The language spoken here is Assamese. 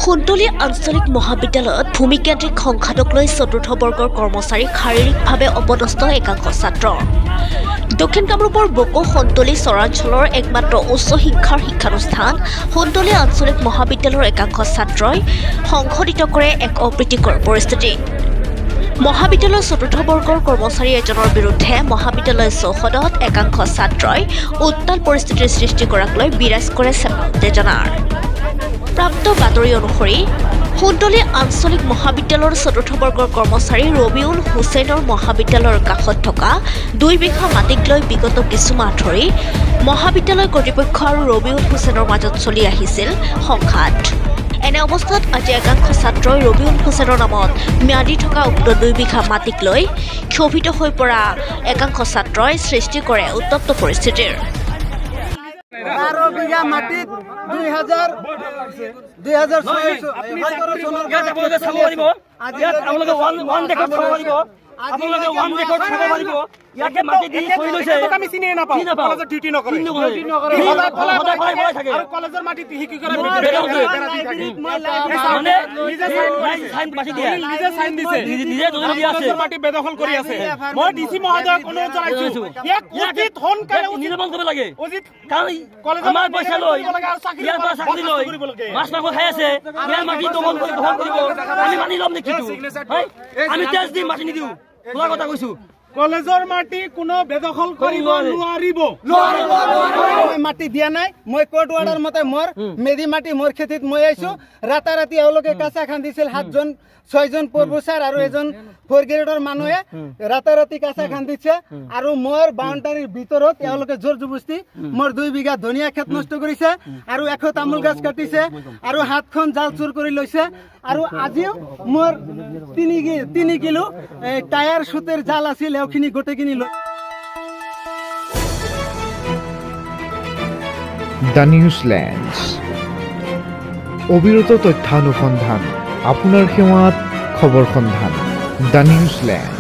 সুন্দলী আঞ্চলিক মহাবিদ্যালয়ত ভূমিকেন্দ্ৰিক সংঘাতক লৈ চতুৰ্থ বৰ্গৰ কৰ্মচাৰী শাৰীৰিকভাৱে অপদস্থ একাংশ ছাত্ৰ দক্ষিণ কামৰূপৰ বকো সুন্দলী চৰাঞ্চলৰ একমাত্ৰ উচ্চ শিক্ষাৰ শিক্ষানুষ্ঠান সুন্দলী আঞ্চলিক মহাবিদ্যালয়ৰ একাংশ ছাত্ৰই সংঘটিত কৰে এক অপ্ৰীতিকৰ পৰিস্থিতি মহাবিদ্যালয়ৰ চতুৰ্থ বৰ্গৰ কৰ্মচাৰী এজনৰ বিৰুদ্ধে মহাবিদ্যালয় চৌহদত একাংশ ছাত্ৰই উত্তাল পৰিস্থিতিৰ সৃষ্টি কৰাক লৈ বিৰাজ কৰে উত্তেজনাৰ প্ৰাপ্ত বাতৰি অনুসৰি সুন্দলী আঞ্চলিক মহাবিদ্যালয়ৰ চতুৰ্থ বৰ্গৰ কৰ্মচাৰী ৰবিউল হুছেইনৰ মহাবিদ্যালয়ৰ কাষত থকা 2 বিঘা মাটিক লৈ বিগত কিছুমাহ ধৰি মহাবিদ্যালয় কৰ্তৃপক্ষ আৰু ৰবিউল হুছেইনৰ মাজত চলি আহিছিল সংঘাত এনে অৱস্থাত আজি একাংশ ছাত্ৰই ৰবিউল হুছেইনৰ নামত ম্যাদি থকা উক্ত 2 বিঘা মাটিক লৈ ক্ষোভিত হৈ পৰা একাংশ ছাত্ৰই সৃষ্টি কৰে উত্তপ্ত পৰিস্থিতিৰ 12 বিঘা মাটিত 2000 ইয়াকে মাটি দি থৈ লৈছে আমি চিনি নাপাও কলেজৰ ডিউটি নকৰে আৰু কলেজৰ মাটি কি কৰে মানে নিজে সাইন দিছে নিজে জৰুৰী আছে মাটি বেদখল কৰি আছে মই ডিসি মহোদয়ক অনুৰোধ জনাইছো এক উচিত হনকালে নিৰ্মাণ কৰিব লাগে উচিত কাৰণ কলেজৰ আমাৰ পইচা লৈ ইয়াৰ পৰা চাকৰি লৈ মাছ মাংস খাই আছে ইয়াৰ মাটি দখল কৰিব আমি মানি লম নেকি আমি তেজ দি মাটি নিদিও কোৱা কথা কৈছো কলেজৰ মাটি কোনো বেদখল কৰিব নোৱাৰিব মই মাটি দিয়া নাই মই কোৰ্ট অৰ্ডাৰ মতে মোৰ মেদি মাটি মোৰ খেতিত মই আইছো ৰাতাৰাতি এওঁলোকে কাঁচা খান্দিছিল 7জন 6জন প্ৰফেছৰ আৰু এজন 4 গ্ৰেডৰ মানুহে ৰাতাৰাতি কাঁচা খান্দিছে আৰু মোৰ বাউণ্ডাৰীৰ ভিতৰত এওঁলোকে জোৰ জবস্তি মোৰ 2 বিঘা ধনিয়া খেত নষ্ট কৰিছে আৰু 100 তামোল গাছ কাটিছে আৰু 7খন জাল চুৰ কৰি লৈছে আৰু আজিও মোৰ 3 কিলো টায়াৰ সুতেৰ জাল আছিল এওঁখিনি গোটেইখিনি লৈ দ্য নিউজলেণ্ডছ অবিৰত তথ্যানুসন্ধান আপোনাৰ সেৱাত খবৰ সন্ধান দ্য নিউজলেণ্ড